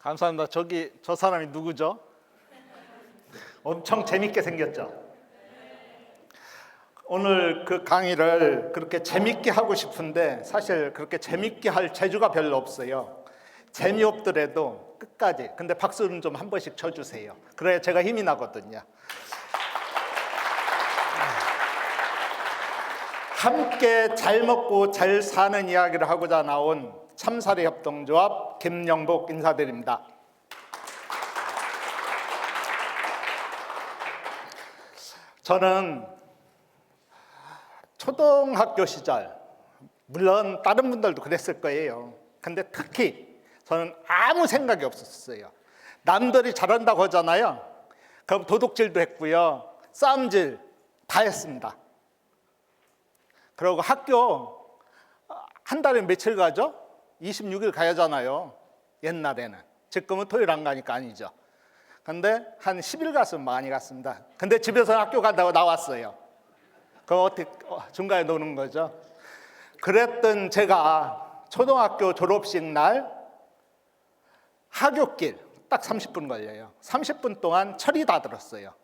감사합니다. 저 사람이 누구죠? 엄청 재밌게 생겼죠? 오늘 그 강의를 그렇게 재밌게 하고 싶은데 사실 그렇게 재밌게 할 재주가 별로 없어요. 재미없더라도 끝까지. 근데 박수는 좀 한 번씩 쳐주세요. 그래야 제가 힘이 나거든요. 함께 잘 먹고 잘 사는 이야기를 하고자 나온 참사리협동조합 김영복 인사드립니다. 저는 초등학교 시절, 물론 다른 분들도 그랬을 거예요. 근데 특히 저는 아무 생각이 없었어요. 남들이 잘한다고 하잖아요. 그럼 도둑질도 했고요, 싸움질 다 했습니다. 그리고 학교 한 달에 며칠 가죠? 26일 가야 하잖아요, 옛날에는. 지금은 토요일 안 가니까 아니죠. 근데 한 10일 갔으면 많이 갔습니다. 근데 집에서 학교 간다고 나왔어요. 그럼 어떻게 중간에 노는 거죠? 그랬던 제가 초등학교 졸업식 날 하굣길 딱 30분 걸려요. 30분 동안 철이 다 들었어요.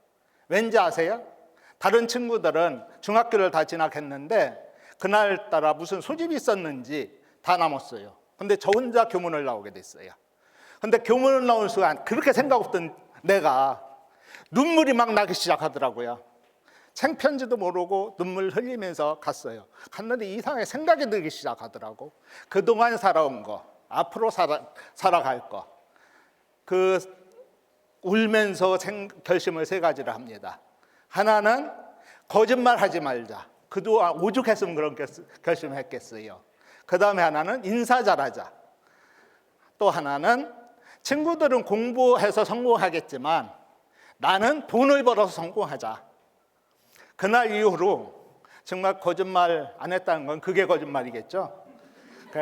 왠지 아세요? 다른 친구들은 중학교를 다 진학했는데 그날따라 무슨 소집이 있었는지 다 남았어요. 근데 저 혼자 교문을 나오게 됐어요. 근데 교문을 나온 순간 그렇게 생각 없던 내가 눈물이 막 나기 시작하더라고요. 창피한지도 모르고 눈물 흘리면서 갔어요. 갔는데 이상하게 생각이 들기 시작하더라고. 그동안 살아온 거, 앞으로 살아갈 거. 울면서 결심을 세 가지를 합니다. 하나는 거짓말 하지 말자. 그동안 오죽했으면 그런 결심을 했겠어요. 그 다음에 하나는 인사 잘하자. 또 하나는 친구들은 공부해서 성공하겠지만 나는 돈을 벌어서 성공하자. 그날 이후로 정말 거짓말 안 했다는 건 그게 거짓말이겠죠.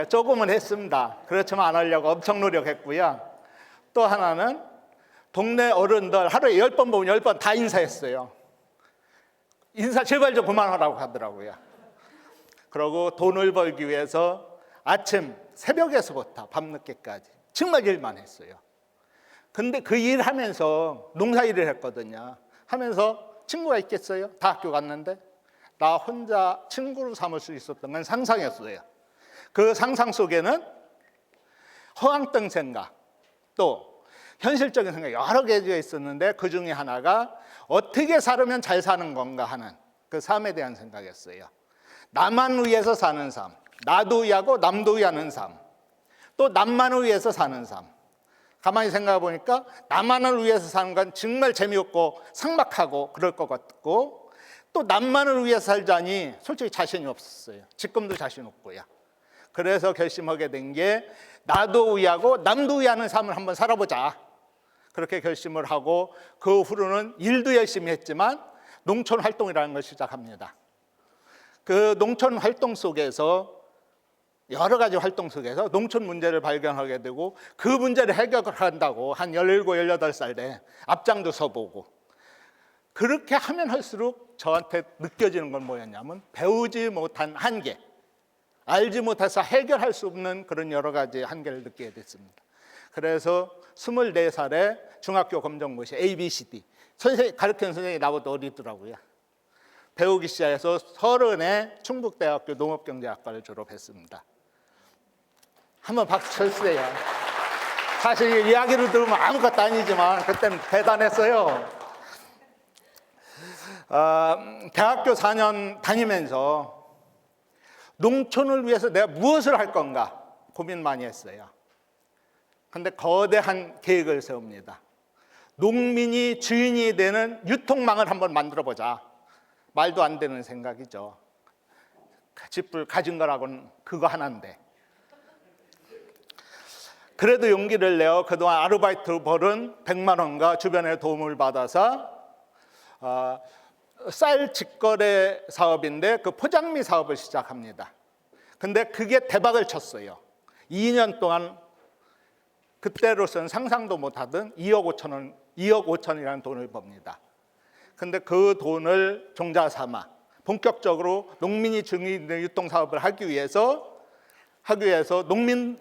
조금은 했습니다. 그렇지만 안 하려고 엄청 노력했고요. 또 하나는 동네 어른들 하루에 10번 보면 10번 다 인사했어요. 인사 제발 좀 그만하라고 하더라고요. 그리고 돈을 벌기 위해서 아침 새벽에서부터 밤늦게까지 정말 일만 했어요. 근데 그 일 하면서 농사일을 했거든요. 하면서 친구가 있겠어요? 다 학교 갔는데 나 혼자 친구로 삼을 수 있었던 건 상상이었어요. 그 상상 속에는 허황된 생각, 또 현실적인 생각이 여러 개가 있었는데 그 중에 하나가 어떻게 살면 잘 사는 건가 하는 그 삶에 대한 생각이었어요. 나만 위해서 사는 삶, 나도 위하고 남도 위하는 삶, 또 남만을 위해서 사는 삶. 가만히 생각해 보니까 나만을 위해서 사는 건 정말 재미없고 삭막하고 그럴 것 같고, 또 남만을 위해서 살자니 솔직히 자신이 없었어요. 지금도 자신 없고요. 그래서 결심하게 된 게 나도 위하고 남도 위하는 삶을 한번 살아보자. 그렇게 결심을 하고 그 후로는 일도 열심히 했지만 농촌 활동이라는 걸 시작합니다. 그 농촌 활동 속에서 여러 가지 활동 속에서 농촌 문제를 발견하게 되고 그 문제를 해결한다고 한 17, 18살 때 앞장도 서보고, 그렇게 하면 할수록 저한테 느껴지는 건 뭐였냐면 배우지 못한 한계, 알지 못해서 해결할 수 없는 그런 여러 가지 한계를 느끼게 됐습니다. 그래서 24살에 중학교 검정고시 ABCD 가르치는 선생님이 나보다 어리더라고요. 배우기 시작해서 30에 충북대학교 농업경제학과를 졸업했습니다. 한번 박수 쳐주세요. 사실 이야기를 들으면 아무것도 아니지만 그때는 대단했어요. 대학교 4년 다니면서 농촌을 위해서 내가 무엇을 할 건가 고민 많이 했어요. 근데 거대한 계획을 세웁니다. 농민이 주인이 되는 유통망을 한번 만들어보자. 말도 안 되는 생각이죠. 집을 가진 거라고는 그거 하나인데. 그래도 용기를 내어 그동안 아르바이트 벌은 100만 원과 주변의 도움을 받아서 쌀 직거래 사업인데 그 포장미 사업을 시작합니다. 근데 그게 대박을 쳤어요. 2년 동안 그때로서는 상상도 못하던 2억 5천이라는 돈을 법니다. 근데 그 돈을 종자 삼아 본격적으로 농민이 주인이 되는 유통 사업을 하기 위해서 하기 위해서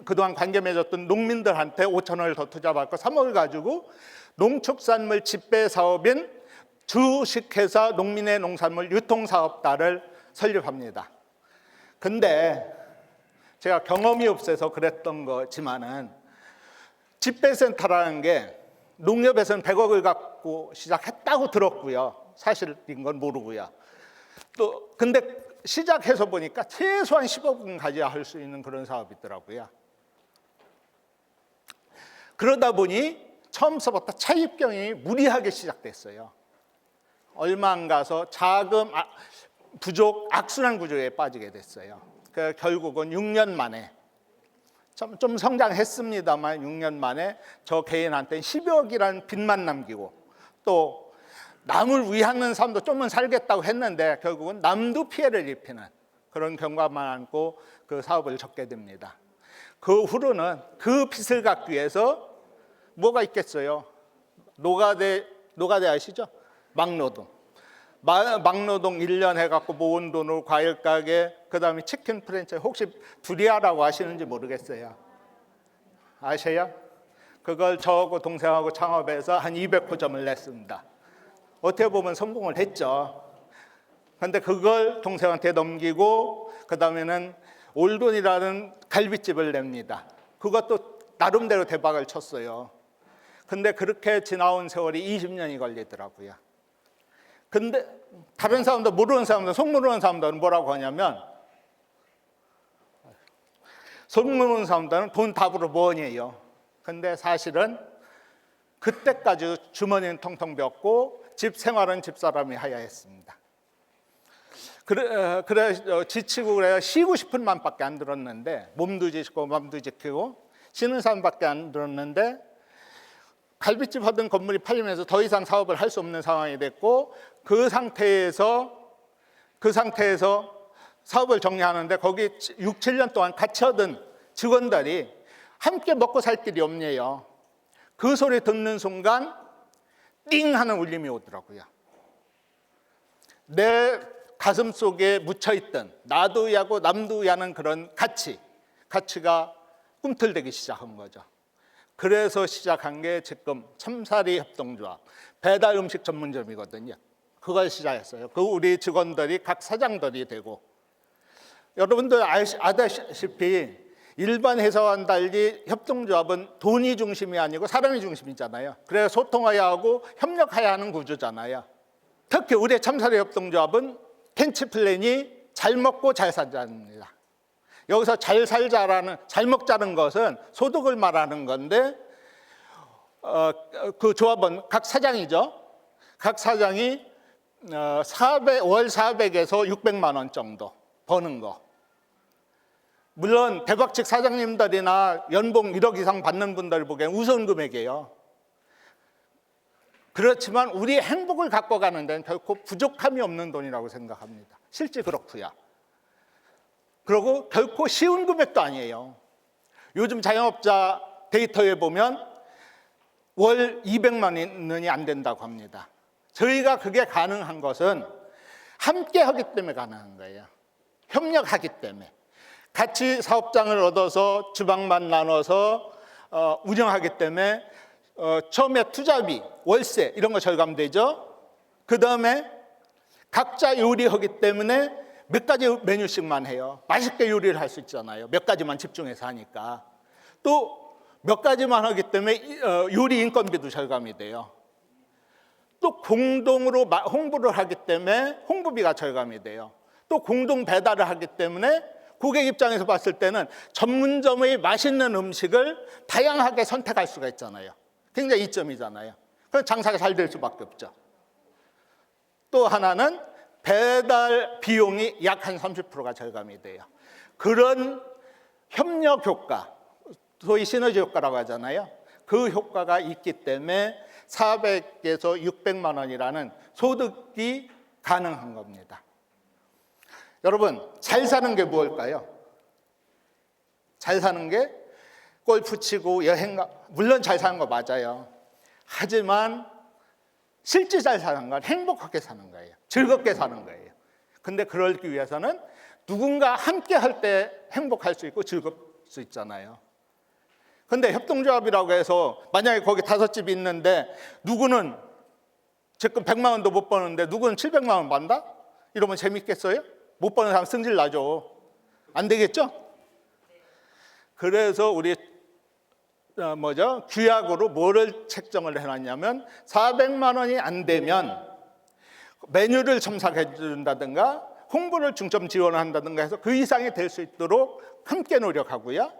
그동안 관계 맺었던 농민들한테 5천원을 더 투자받고 3억을 가지고 농축산물 집배 사업인 주식회사 농민의 농산물 유통사업단을 설립합니다. 근데 제가 경험이 없어서 그랬던 거지만은 집배센터라는 게 농협에서는 100억을 갖고 시작했다고 들었고요. 사실인 건 모르고요. 또 근데 시작해서 보니까 최소한 10억은 가져야 할 수 있는 그런 사업이더라고요. 그러다 보니 처음서부터 차입경이 무리하게 시작됐어요. 얼마 안 가서 자금 부족, 악순환 구조에 빠지게 됐어요. 결국은 6년 만에 좀 성장했습니다만 6년 만에 저 개인한테는 10억이라는 빚만 남기고 또 남을 위하는 삶도 좀은 살겠다고 했는데 결국은 남도 피해를 입히는 그런 경과만 안고 그 사업을 접게 됩니다. 그 후로는 그 빚을 갚기 위해서 뭐가 있겠어요? 노가대 아시죠? 막노동 1년 해갖고 모은 돈으로 과일 가게, 그 다음에 치킨 프랜차이즈, 혹시 두리아라고 아시는지 모르겠어요. 아세요? 그걸 저하고 동생하고 창업해서 한 200호점을 냈습니다. 어떻게 보면 성공을 했죠. 그런데 그걸 동생한테 넘기고 그 다음에는 올돈이라는 갈비집을 냅니다. 그것도 나름대로 대박을 쳤어요. 근데 그렇게 지나온 세월이 20년이 걸리더라고요. 근데 다른 사람들, 모르는 사람들, 속 모르는 사람들은 뭐라고 하냐면 속 모르는 사람들은 돈 답으로 뭐니에요. 근데 사실은 그때까지 주머니는 텅텅 비었고 집 생활은 집사람이 해야 했습니다. 그래 지치고 그래야 쉬고 싶은 마음밖에 안 들었는데 몸도 지치고 마음도 지키고 쉬는 사람밖에 안 들었는데 갈비집 하던 건물이 팔리면서 더 이상 사업을 할 수 없는 상황이 됐고 그 상태에서 사업을 정리하는데 거기 6, 7년 동안 같이 하던 직원들이 함께 먹고 살 길이 없네요. 그 소리 듣는 순간 띵 하는 울림이 오더라고요. 내 가슴 속에 묻혀있던 나도 야고 남도 야는 그런 가치가 꿈틀대기 시작한 거죠. 그래서 시작한 게 지금 참사리 협동조합 배달 음식 전문점이거든요. 그걸 시작했어요. 그 우리 직원들이 각 사장들이 되고 여러분들 아다시피 일반 회사와는 달리 협동조합은 돈이 중심이 아니고 사람이 중심이잖아요. 그래서 소통해야 하고 협력해야 하는 구조잖아요. 특히 우리 참사리 협동조합은 켄치 플랜이 잘 먹고 잘 살자입니다. 여기서 잘 먹자는 것은 소득을 말하는 건데 그 조합은 각 사장이죠. 각 사장이 월 400에서 600만 원 정도 버는 거. 물론 대박집 사장님들이나 연봉 1억 이상 받는 분들 보기엔 우스운 금액이에요. 그렇지만 우리의 행복을 갖고 가는 데는 결코 부족함이 없는 돈이라고 생각합니다. 실제 그렇고요. 그리고 결코 쉬운 금액도 아니에요. 요즘 자영업자 데이터에 보면 월 200만 원이 안 된다고 합니다. 저희가 그게 가능한 것은 함께 하기 때문에 가능한 거예요. 협력하기 때문에. 같이 사업장을 얻어서 주방만 나눠서 운영하기 때문에 처음에 투자비, 월세 이런 거 절감되죠. 그 다음에 각자 요리하기 때문에 몇 가지 메뉴씩만 해요. 맛있게 요리를 할 수 있잖아요. 몇 가지만 집중해서 하니까. 또 몇 가지만 하기 때문에 요리 인건비도 절감이 돼요. 또 공동으로 홍보를 하기 때문에 홍보비가 절감이 돼요. 또 공동 배달을 하기 때문에 고객 입장에서 봤을 때는 전문점의 맛있는 음식을 다양하게 선택할 수가 있잖아요. 굉장히 이점이잖아요. 그래서 장사가 잘 될 수밖에 없죠. 또 하나는 배달 비용이 약 한 30%가 절감이 돼요. 그런 협력 효과, 소위 시너지 효과라고 하잖아요. 그 효과가 있기 때문에 400에서 600만 원이라는 소득이 가능한 겁니다. 여러분, 잘 사는 게 무엇일까요? 잘 사는 게 골프 치고 여행 물론 잘 사는 거 맞아요. 하지만 실제 잘 사는 건 행복하게 사는 거예요. 즐겁게 사는 거예요. 근데 그러기 위해서는 누군가 함께 할 때 행복할 수 있고 즐거울 수 있잖아요. 근데 협동조합이라고 해서 만약에 거기 5집이 있는데 누구는 적금 100만 원도 못 버는데 누구는 700만 원 번다? 이러면 재밌겠어요? 못 버는 사람 승질 나죠. 안 되겠죠? 그래서 우리 규약으로 뭐를 책정을 해놨냐면 400만 원이 안 되면 메뉴를 첨삭해 준다든가 홍보를 중점 지원한다든가 해서 그 이상이 될 수 있도록 함께 노력하고요.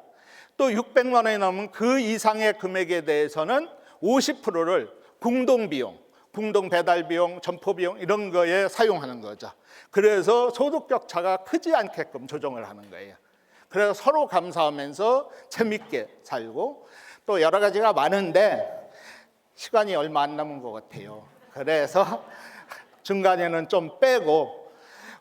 또 600만 원이 넘으면 그 이상의 금액에 대해서는 50%를 공동비용, 공동 배달 비용, 점포 비용 이런 거에 사용하는 거죠. 그래서 소득 격차가 크지 않게끔 조정을 하는 거예요. 그래서 서로 감사하면서 재밌게 살고 또 여러 가지가 많은데 시간이 얼마 안 남은 것 같아요. 그래서 중간에는 좀 빼고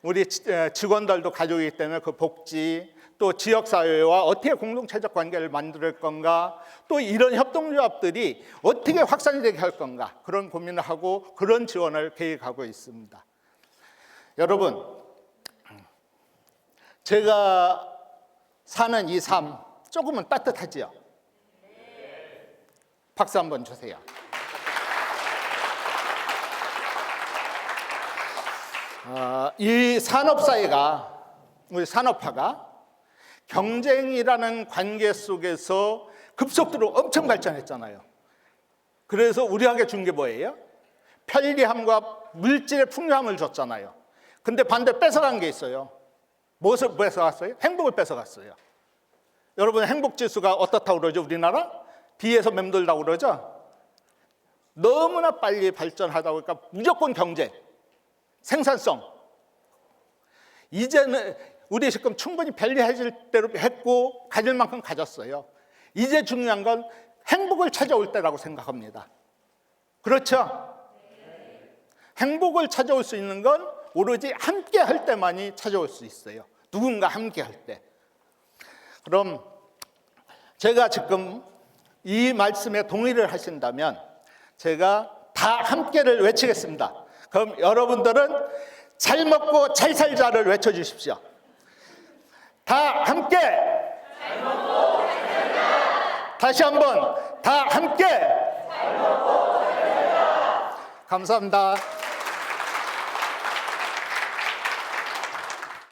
우리 직원들도 가족이기 때문에 그 복지 또 지역사회와 어떻게 공동체적 관계를 만들 건가 또 이런 협동조합들이 어떻게 확산이 되게 할 건가 그런 고민을 하고 그런 지원을 계획하고 있습니다. 여러분, 제가 사는 이 삶 조금은 따뜻하지요? 박수 한번 주세요. 이 산업사회가 우리 산업화가 경쟁이라는 관계 속에서 급속도로 엄청 발전했잖아요. 그래서 우리에게 준 게 뭐예요? 편리함과 물질의 풍요함을 줬잖아요. 근데 반대 뺏어간 게 있어요. 무엇을 뺏어갔어요? 행복을 뺏어갔어요. 여러분 행복지수가 어떻다고 그러죠? 우리나라? 비에서 맴돌다고 그러죠? 너무나 빨리 발전하다 보니까 무조건 경제, 생산성. 이제는 우리 지금 충분히 편리해질 대로 했고 가질 만큼 가졌어요. 이제 중요한 건 행복을 찾아올 때라고 생각합니다. 그렇죠? 행복을 찾아올 수 있는 건 오로지 함께 할 때만이 찾아올 수 있어요. 누군가 함께 할 때. 그럼 제가 지금 이 말씀에 동의를 하신다면 제가 다 함께를 외치겠습니다. 그럼 여러분들은 잘 먹고 잘 살자를 외쳐주십시오. 다 함께. 잘 먹고 잘 살자. 다시 한번 다 함께. 잘 먹고 잘 살자. 감사합니다.